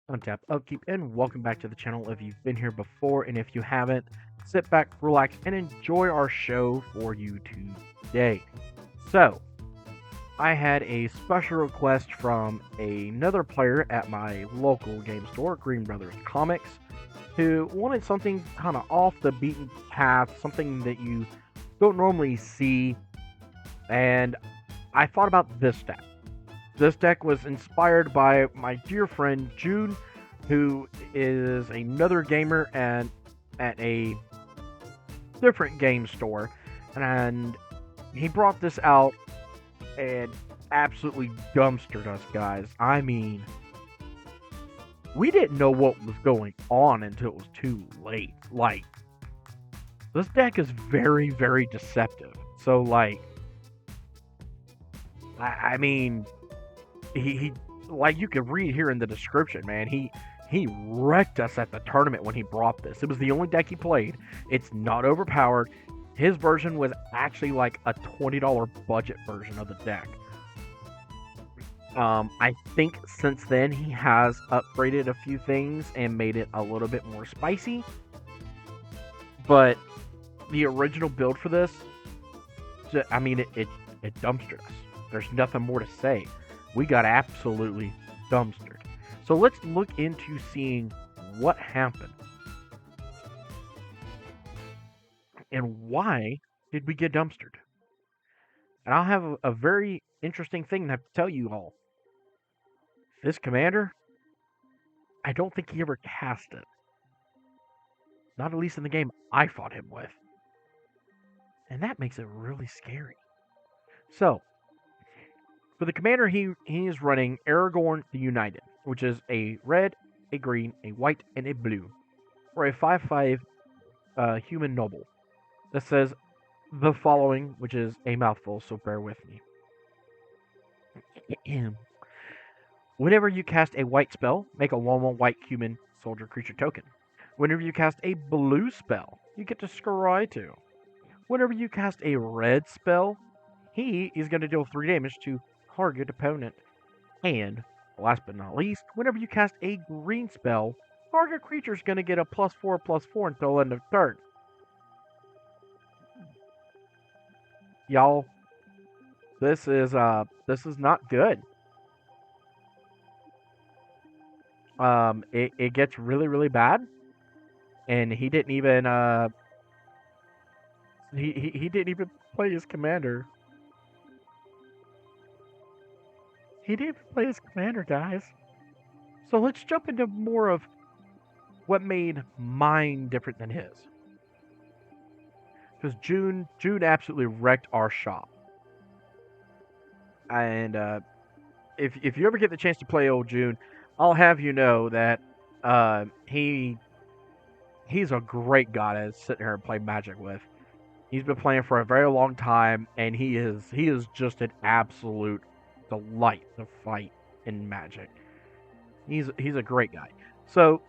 Untap Upkeep, and welcome back to the channel if you've been here before, and if you haven't, sit back, relax, and enjoy our show for you today. So, I had a special request from another player at my local game store, Green Brothers Comics, who wanted something kind of off the beaten path, something that you don't normally see, and I thought about this deck. This deck was inspired by my dear friend Jude, who is another gamer and at a different game store, and he brought this out and absolutely dumpstered us, guys. I mean, we didn't know what was going on until it was too late. Like, this deck is very, very deceptive. So, like, I mean, he like you could read here in the description, man. He wrecked us at the tournament when he brought this. It was the only deck he played. It's not overpowered. His version was actually like a $20 budget version of the deck. I think since then he has upgraded a few things and made it a little bit more spicy. But the original build for this, I mean, it dumpstered us. There's nothing more to say. We got absolutely dumpstered. So let's look into seeing what happened. And why did we get dumpstered? And I'll have a very interesting thing to have to tell you all. This commander, I don't think he ever cast it. Not at least in the game I fought him with. And that makes it really scary. So, for the commander, he is running Aragorn the United, which is a red, a green, a white, and a blue, or a 5/5 human noble that says the following, which is a mouthful, so bear with me. Whenever you cast a white spell, make a 1/1 white human soldier creature token. Whenever you cast a blue spell, you get to scry 2. Whenever you cast a red spell, he is going to deal 3 damage to target opponent. And, last but not least, whenever you cast a green spell, target creature is going to get a +4/+4 until end of turn. Y'all, this is not good. It gets really, really bad, and he didn't even he didn't even play his commander. He didn't play his commander, guys. So let's jump into more of what made mine different than his. Because June absolutely wrecked our shop. And if you ever get the chance to play old June, I'll have you know that he's a great guy to sit here and play Magic with. He's been playing for a very long time, and he is just an absolute delight to fight in Magic. He's a great guy. So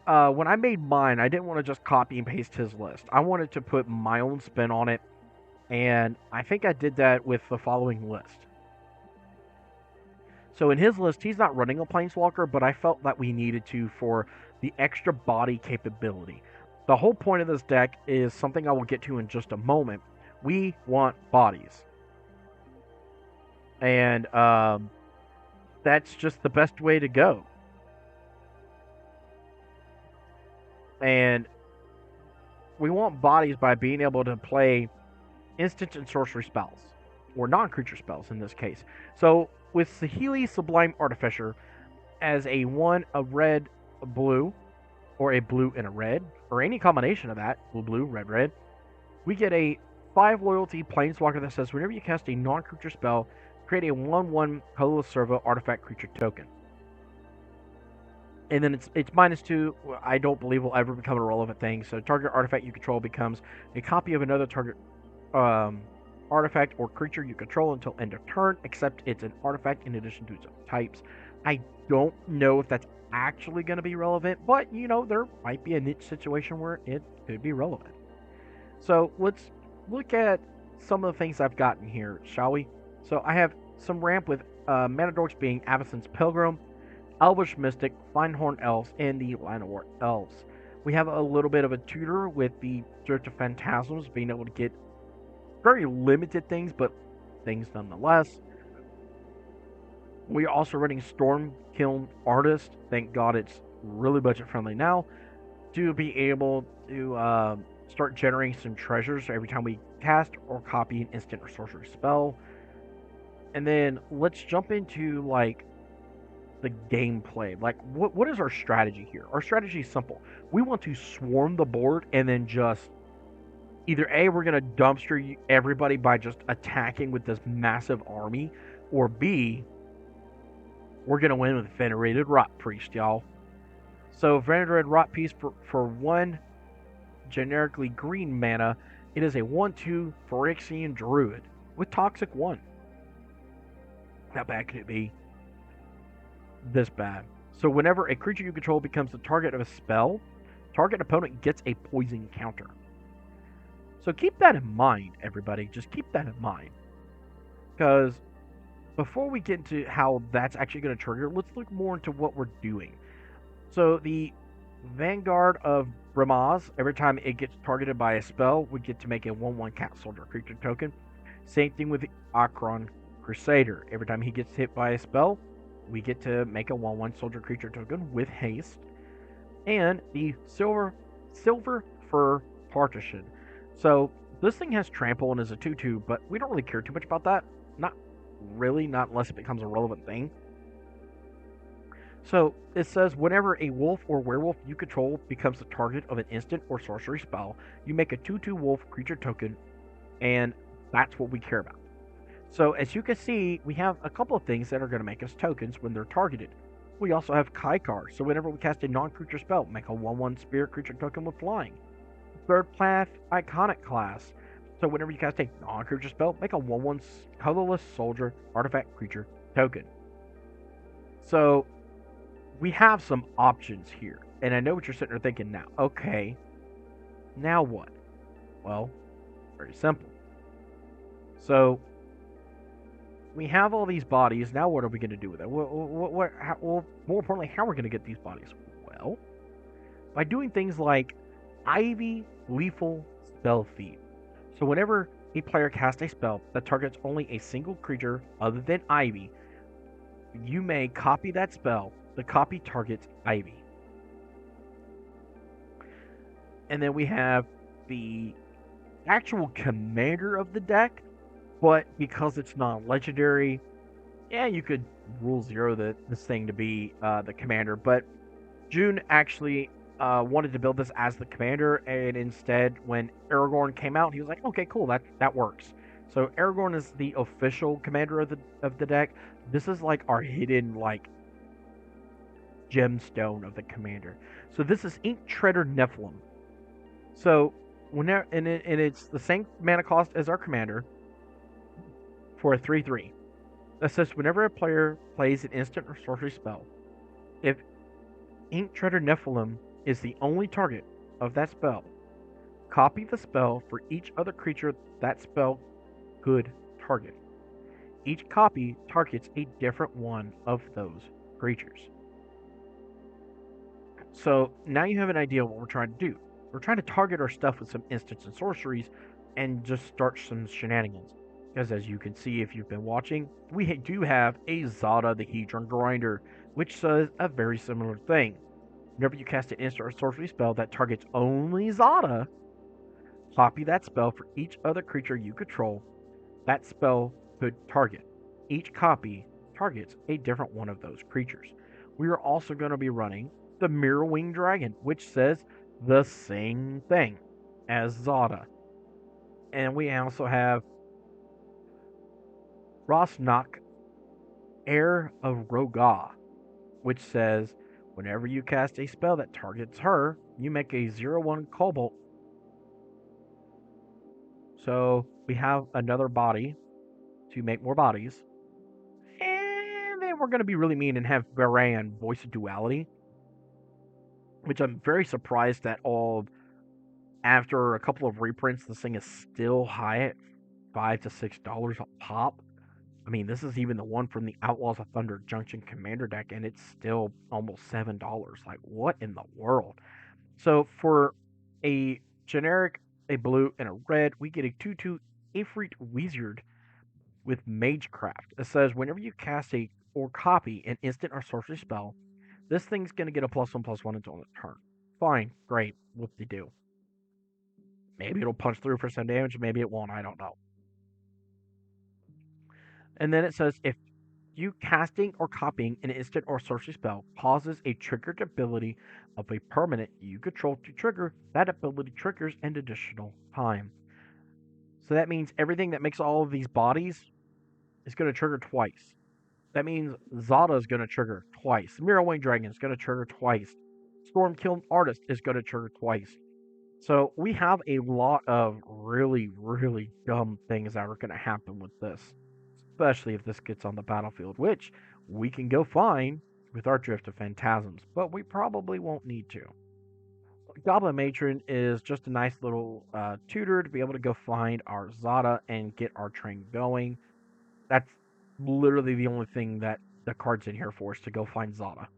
when I made mine, I didn't want to just copy and paste his list. I wanted to put my own spin on it, and I think I did that with the following list. So in his list, he's not running a Planeswalker, but I felt that we needed to for the extra body capability. The whole point of this deck is something I will get to in just a moment. We want bodies. And that's just the best way to go. And we want bodies by being able to play instant and sorcery spells, or non-creature spells in this case. So with Saheeli Sublime Artificer as a red, a blue, or a blue and a red, or any combination of that, blue, red, we get a 5 loyalty Planeswalker that says whenever you cast a non-creature spell, create a 1/1 colorless Servo artifact creature token. And then it's -2. I don't believe will ever become a relevant thing. So target artifact you control becomes a copy of another target artifact or creature you control until end of turn, except it's an artifact in addition to its types. I don't know if that's actually going to be relevant, but you know, there might be a niche situation where it could be relevant. So let's look at some of the things I've gotten here, shall we? So I have some ramp with Mana Dorks being Avacyn's Pilgrim, Elvish Mystic, Finehorn Elves, and the Llanowar Elves. We have a little bit of a tutor with the Search of Phantasms, being able to get very limited things, but things nonetheless. We are also running Storm Kiln Artist. Thank God it's really budget friendly now, to be able to start generating some treasures every time we cast or copy an instant or sorcery spell. And then let's jump into like the gameplay. Like, what is our strategy here? Our strategy is simple. We want to swarm the board and then just either A, we're going to dumpster everybody by just attacking with this massive army, or B, we're going to win with Venerated Rot Priest, y'all. So, Venerated Rot Priest for one generically green mana, it is a 1/2 Phyrexian Druid with Toxic 1. How bad could it be? This bad. So whenever a creature you control becomes the target of a spell, target opponent gets a poison counter. So keep that in mind, everybody. Just keep that in mind. Because before we get into how that's actually going to trigger, let's look more into what we're doing. So the Vanguard of Brimaz, every time it gets targeted by a spell, we get to make a 1/1 cat soldier creature token. Same thing with the Aragorn Crusader. Every time he gets hit by a spell, we get to make a 1/1 soldier creature token with haste. And the Silver Fur Partition. So this thing has trample and is a 2/2, but we don't really care too much about that. Not really, not unless it becomes a relevant thing. So it says whenever a wolf or werewolf you control becomes the target of an instant or sorcery spell, you make a 2/2 wolf creature token, and that's what we care about. So as you can see, we have a couple of things that are going to make us tokens when they're targeted. We also have Kaikar, so whenever we cast a non-creature spell, make a 1/1 spirit creature token with flying. Third Path Iconic class, so whenever you cast a non-creature spell, make a 1/1 colorless soldier artifact creature token. So we have some options here, and I know what you're sitting there thinking now. Okay, now what? Well, very simple. So we have all these bodies. Now what are we going to do with it? More importantly, how are we going to get these bodies? Well, by doing things like Ivy Lethal Spell Feed. So whenever a player casts a spell that targets only a single creature other than Ivy, you may copy that spell. The copy targets Ivy. And then we have the actual commander of the deck, but because it's non-legendary, yeah, you could rule 0 this thing to be the commander. But June actually wanted to build this as the commander, and instead, when Aragorn came out, he was like, "Okay, cool, that works." So Aragorn is the official commander of the deck. This is like our hidden gemstone of the commander. So this is Ink Treader Nephilim. So whenever and it's the same mana cost as our commander for a 3/3. That says whenever a player plays an instant or sorcery spell, if Ink Treader Nephilim is the only target of that spell, copy the spell for each other creature that spell could target. Each copy targets a different one of those creatures. So now you have an idea of what we're trying to do. We're trying to target our stuff with some instants and sorceries and just start some shenanigans. Because as you can see if you've been watching, we do have a Zada the Hedron Grinder, which says a very similar thing. Whenever you cast an instant or sorcery spell that targets only Zada, copy that spell for each other creature you control that spell could target. Each copy targets a different one of those creatures. We are also going to be running the Mirrorwing Dragon, which says the same thing as Zada. And we also have Rosnak, Heir of Roga, which says whenever you cast a spell that targets her, you make a 0/1 Cobalt. So we have another body to make more bodies. And then we're going to be really mean and have Baran, Voice of Duality, which I'm very surprised that after a couple of reprints, this thing is still high at $5 to $6 a pop. I mean, this is even the one from the Outlaws of Thunder Junction Commander deck, and it's still almost $7. Like, what in the world? So for a generic, a blue, and a red, we get a 2/2 Ifrit Wizard with Magecraft. It says whenever you cast a or copy an instant or sorcery spell, this thing's gonna get a +1/+1 until its turn. Fine, great, what they do. Maybe it'll punch through for some damage, maybe it won't, I don't know. And then it says if you casting or copying an instant or sorcery spell causes a triggered ability of a permanent you control to trigger, that ability triggers an additional time. So that means everything that makes all of these bodies is going to trigger twice. That means Zada is going to trigger twice. Mirrorwing Dragon is going to trigger twice. Stormkiln Artist is going to trigger twice. So we have a lot of really, really dumb things that are going to happen with this, especially if this gets on the battlefield, which we can go find with our Drift of Phantasms, but we probably won't need to. Goblin Matron is just a nice little tutor to be able to go find our Zada and get our train going. That's literally the only thing that the card's in here for, is to go find Zada.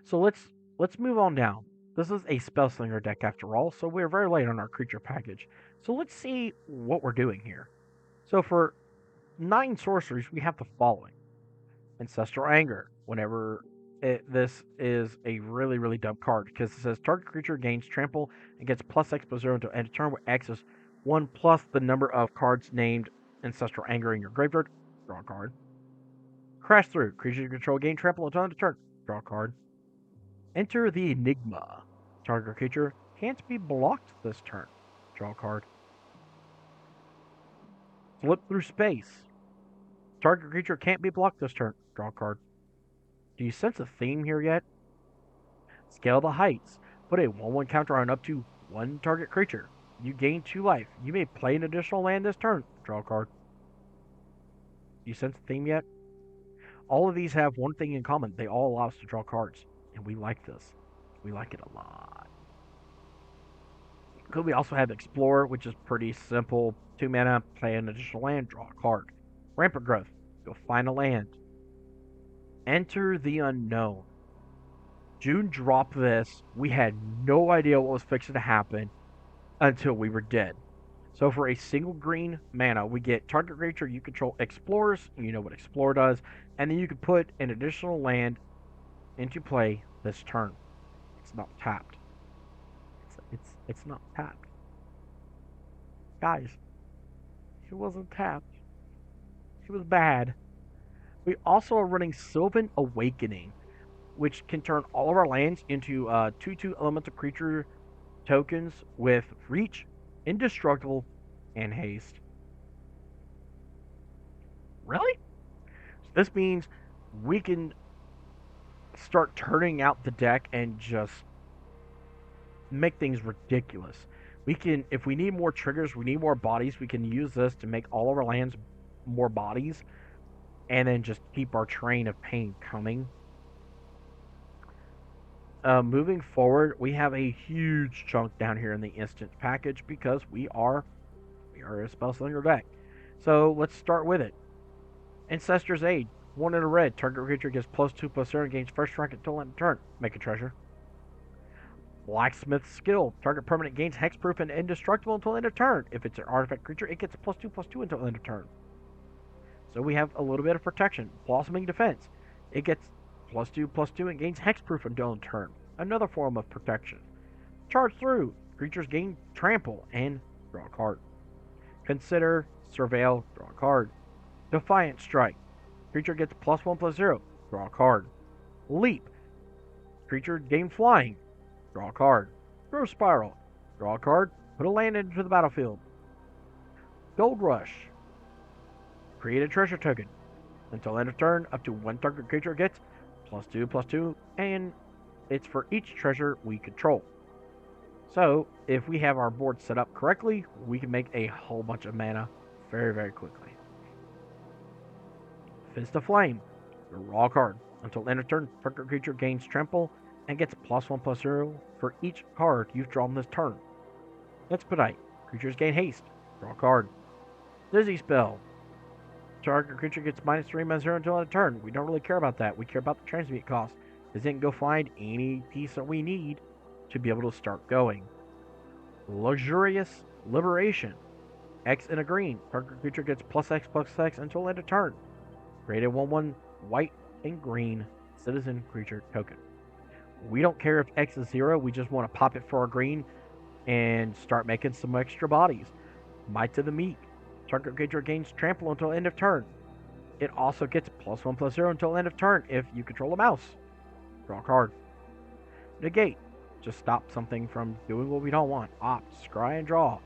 So let's move on down. This is a Spell Slinger deck after all, so we're very late on our creature package. So let's see what we're doing here. So for 9 sorceries, we have the following. Ancestral Anger. This is a really, really dumb card because it says target creature gains trample and gets +X+0 until end of turn, where X is 1 plus the number of cards named Ancestral Anger in your graveyard. Draw a card. Crash Through. Creature you control gain trample until end of turn. Draw a card. Enter the Enigma. Target creature can't be blocked this turn. Draw a card. Flip Through Space. Target creature can't be blocked this turn. Draw a card. Do you sense a theme here yet? Scale the Heights. Put a 1/1 counter on up to 1 target creature. You gain 2 life. You may play an additional land this turn. Draw a card. Do you sense the theme yet? All of these have one thing in common. They all allow us to draw cards. And we like this. We like it a lot. Could we also have Explorer, which is pretty simple. 2 mana, play an additional land, draw a card. Rampant Growth. Go find a land. Enter the Unknown. June dropped this. We had no idea what was fixing to happen until we were dead. So for a single green mana, we get target creature you control explores. You know what Explore does. And then you can put an additional land into play this turn. It's not tapped. It's not tapped. Guys, it wasn't tapped. It was bad. We also are running Sylvan Awakening, which can turn all of our lands into 2/2 elemental creature tokens with reach, indestructible, and haste. Really? So this means we can start turning out the deck and just make things ridiculous. We can, if we need more triggers, we need more bodies, we can use this to make all of our lands more bodies, and then just keep our train of pain coming. Moving forward, we have a huge chunk down here in the instant package because we are a Spell Slinger deck. So let's start with it. Ancestor's Aid. 1 in a red. Target creature gets +2/+0 and gains first strike until end of turn. Make a treasure. Blacksmith's Skill. Target permanent gains hexproof and indestructible until end of turn. If it's an artifact creature, it gets a +2/+2 until end of turn. So we have a little bit of protection. Blossoming Defense. It gets +2/+2 and gains hexproof until end of turn. Another form of protection. Charge Through. Creatures gain trample and draw a card. Consider, Surveil, draw a card. Defiant Strike. Creature gets +1/+0. Draw a card. Leap. Creature gains flying. Draw a card. Growth Spiral. Draw a card. Put a land into the battlefield. Gold Rush. Create a treasure token. Until end of turn, up to 1 target creature gets +2/+2, and it's for each treasure we control. So, if we have our board set up correctly, we can make a whole bunch of mana very, very quickly. Fist of Flame. Draw a card. Until end of turn, target creature gains trample and gets +1/+0 for each card you've drawn this turn. Expedite. Creatures gain haste. Draw a card. Dizzy Spell. Target creature gets -3/-0 until end of turn. We don't really care about that. We care about the transmute cost. Because then go find any piece that we need to be able to start going. Luxurious Liberation. X and a green. Target creature gets +X/+X until end of turn. Create a 1/1 white and green citizen creature token. We don't care if X is 0. We just want to pop it for our green and start making some extra bodies. Might of the Meek. Target creature gains trample until end of turn. It also gets +1/+0 until end of turn if you control a mouse. Draw a card. Negate. Just stop something from doing what we don't want. Opt. Scry and draw.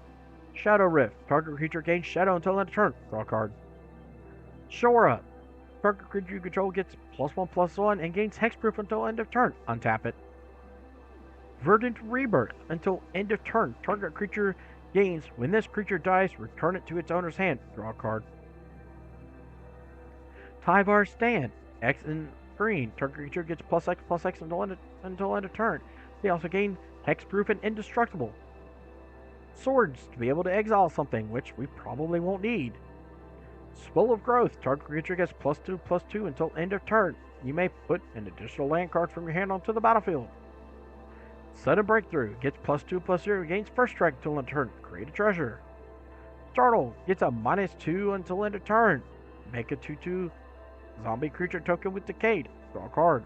Shadow Rift. Target creature gains shadow until end of turn. Draw a card. Shore Up. Target creature you control gets +1/+1 and gains hexproof until end of turn. Untap it. Verdant Rebirth. Until end of turn. Target creature gains. When this creature dies, return it to its owner's hand. Draw a card. Tyvar Stand. X and green. Target creature gets +X/+X until end of turn. They also gain hexproof and indestructible. Swords to be able to exile something, which we probably won't need. Spell of Growth. Target creature gets +2/+2 until end of turn. You may put an additional land card from your hand onto the battlefield. Sudden Breakthrough. Gets +2/+0. Gains first strike until end of turn. Create a treasure. Startle. Gets a -2 until end of turn. Make a 2/2 zombie creature token with Decayed. Draw a card.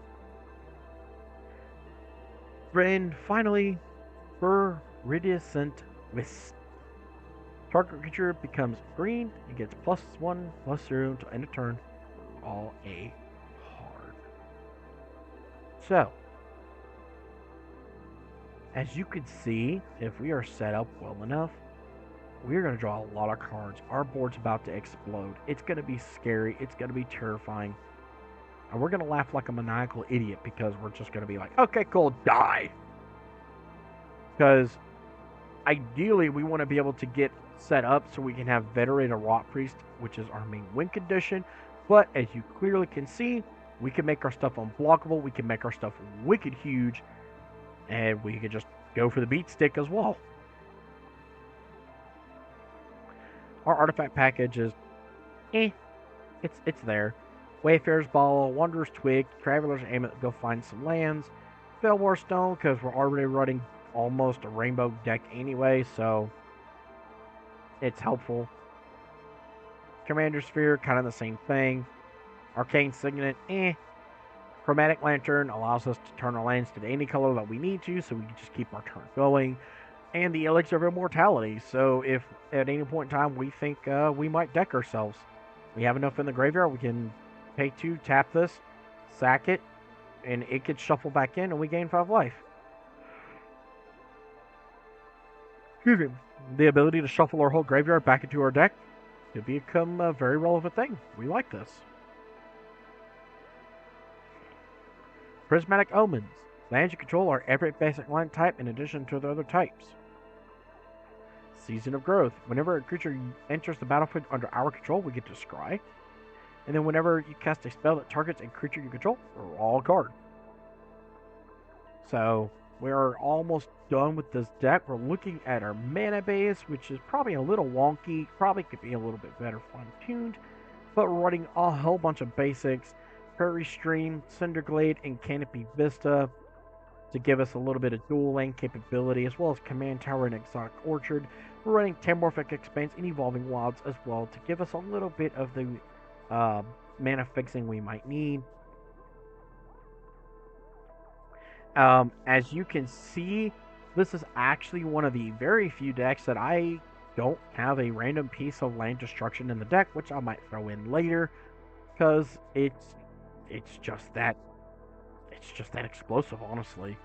And finally, Viridescent Wisp. Target creature becomes green and gets +1/+0 until end of turn. All a card. So, as you can see, if we are set up well enough, we're going to draw a lot of cards. Our board's about to explode. It's going to be scary. It's going to be terrifying. And we're going to laugh like a maniacal idiot because we're just going to be like, okay, cool, die. Because ideally, we want to be able to get set up so we can have Venerated Rot Priest, which is our main win condition. But as you clearly can see, we can make our stuff unblockable. We can make our stuff wicked huge. And we can just go for the beat stick as well. Our artifact package is, it's there. Wayfarer's Ball, Wanderer's Twig, Traveler's Amulet, go find some lands. Fellwar Stone, because we're already running almost a rainbow deck anyway, so it's helpful. Commander Sphere, kind of the same thing. Arcane Signet, Chromatic Lantern allows us to turn our lands to any color that we need to, so we can just keep our turn going. And the Elixir of Immortality, so if at any point in time we think we might deck ourselves, we have enough in the graveyard, we can pay 2, tap this, sack it, and it gets shuffled back in, and we gain 5 life. Excuse me. The ability to shuffle our whole graveyard back into our deck to become a very relevant thing. We like this. Prismatic Omens. Lands you control are every basic land type in addition to the other types. Season of Growth. Whenever a creature enters the battlefield under our control, we get to scry. And then whenever you cast a spell that targets a creature you control, draw a card. So, we're almost done with this deck. We're looking at our mana base, which is probably a little wonky. Probably could be a little bit better fine-tuned. But we're running a whole bunch of basics. Prairie Stream, Cinderglade, and Canopy Vista to give us a little bit of dual lane capability, as well as Command Tower and Exotic Orchard. We're running Tamorphic Expanse and Evolving Wilds as well to give us a little bit of the mana fixing we might need. As you can see, this is actually one of the very few decks that I don't have a random piece of land destruction in the deck, which I might throw in later, because it's just that explosive, honestly.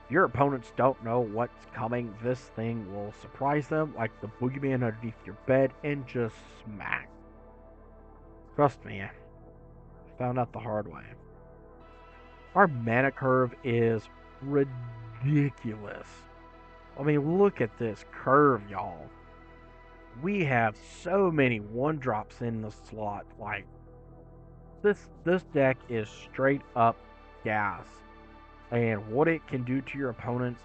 If your opponents don't know what's coming, this thing will surprise them like the boogeyman underneath your bed and just smack. Trust me, I found out the hard way. Our mana curve is ridiculous. I mean, look at this curve, y'all. We have so many 1-drops in the slot. Like, this deck is straight up gas. And what it can do to your opponents,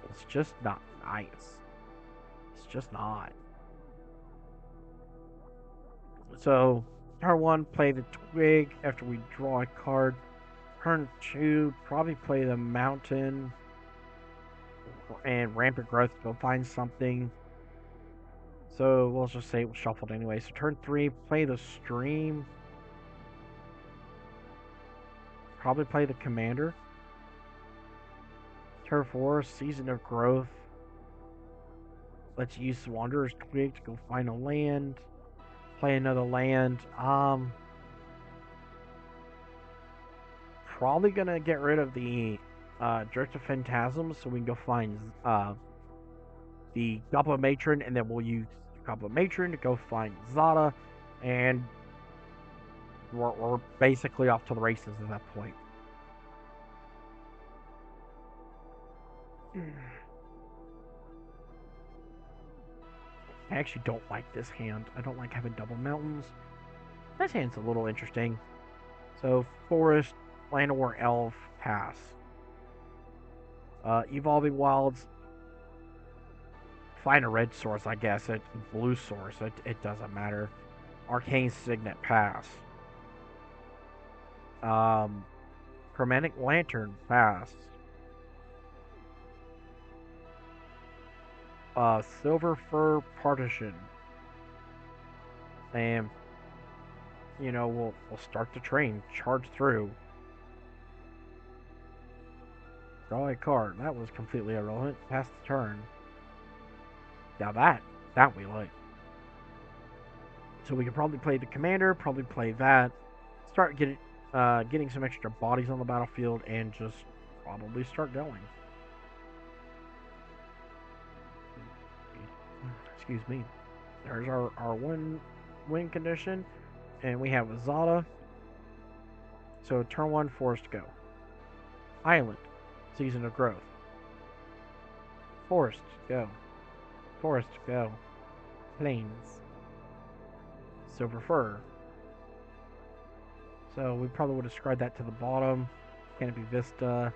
it's just not nice. It's just not. So, turn 1, play the twig after we draw a card. Turn 2, probably play the mountain and rampant growth to go find something. So, we'll just say it was shuffled anyway. So, turn 3, play the stream. Probably play the commander. Turn 4, season of growth. Let's use Wanderer's Twig to go find a land. Play another land. Probably gonna get rid of the Drift of Phantasms so we can go find the Goblin Matron, and then we'll use Goblin Matron to go find Zada, and we're basically off to the races at that point. I actually don't like this hand. I don't like having double mountains. This hand's a little interesting. So, Forest, Land of War Elf, pass. Evolving Wilds, find a red source, I guess. It's blue source. It doesn't matter. Arcane Signet, pass. Chromatic Lantern, pass. Silver Fur Partition. And, you know, we'll start the train. Charge through. Draw a card. That was completely irrelevant. Pass the turn. Now that we like. So we can probably play the commander, probably play that. Start getting some extra bodies on the battlefield, and just probably start going. Excuse me. There's our win condition, and we have Zada. So turn 1, Forest, go. Island, season of growth. Forest, go. Forest, go. Plains. Silver Fur. So we probably would have described that to the bottom. Canopy Vista.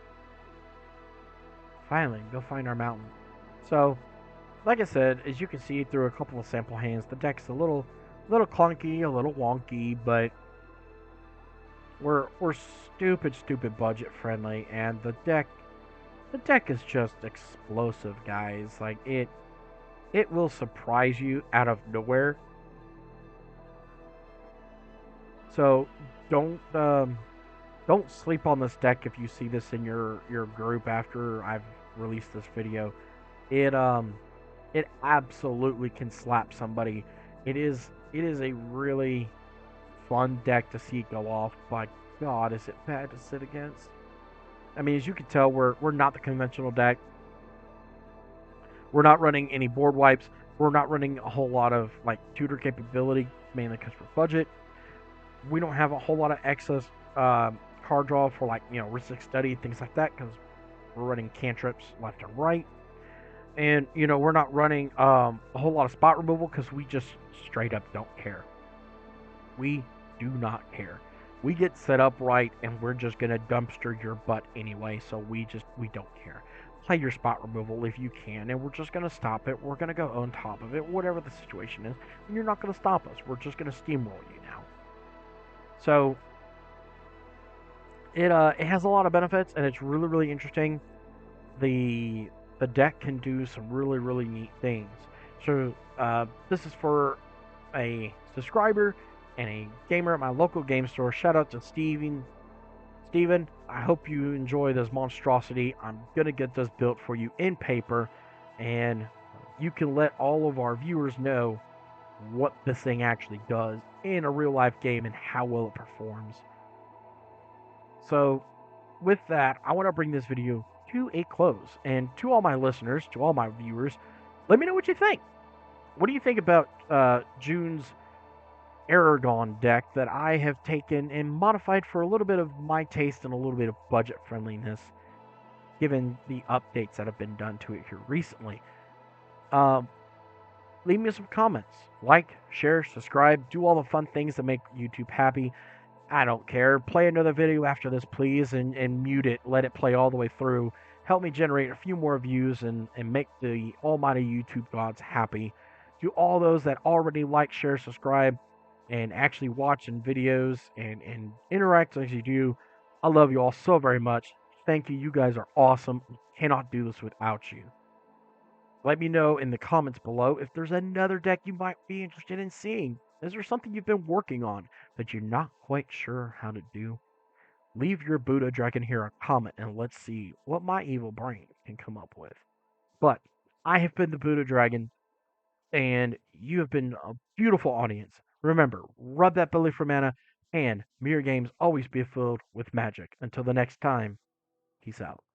Finally, go find our mountain. So, like I said, as you can see through a couple of sample hands, the deck's a little clunky, a little wonky, but we're stupid budget friendly, and the deck is just explosive, guys. Like it will surprise you out of nowhere. So don't sleep on this deck if you see this in your group after I've released this video. It absolutely can slap somebody. It is a really fun deck to see go off, but God, is it bad to sit against? I mean, as you can tell, we're not the conventional deck. We're not running any board wipes. We're not running a whole lot of like tutor capability, mainly because we're budget. We don't have a whole lot of excess card draw for like, you know, Rhystic Study, things like that, because we're running cantrips left and right. And, you know, we're not running a whole lot of spot removal because we just straight up don't care. We do not care. We get set up right, and we're just going to dumpster your butt anyway, so we don't care. Play your spot removal if you can, and we're just going to stop it. We're going to go on top of it, whatever the situation is, and you're not going to stop us. We're just going to steamroll you now. So, it has a lot of benefits, and it's really interesting. The deck can do some really neat things. So, this is for a subscriber and a gamer at my local game store. Shout out to Steven, I hope you enjoy this monstrosity. I'm going to get this built for you in paper, and you can let all of our viewers know what this thing actually does in a real life game and how well it performs. So, with that, I want to bring this video to a close. And to all my listeners, to all my viewers, let me know what you think. What do you think about June's Aragorn deck that I have taken and modified for a little bit of my taste and a little bit of budget friendliness, given the updates that have been done to it here recently? Leave me some comments. Like, share, subscribe, do all the fun things that make YouTube happy. I don't care. Play another video after this, please, and mute it. Let it play all the way through. Help me generate a few more views and make the almighty YouTube gods happy. To all those that already like, share, subscribe, and actually watching videos and interacting as you do. I love you all so very much. Thank you. You guys are awesome. We cannot do this without you. Let me know in the comments below if there's another deck you might be interested in seeing. Is there something you've been working on that you're not quite sure how to do? Leave your Buddha Dragon here a comment and let's see what my evil brain can come up with. But I have been the Buddha Dragon, and you have been a beautiful audience. Remember, rub that belly for mana, and mirror games always be filled with magic. Until the next time, peace out.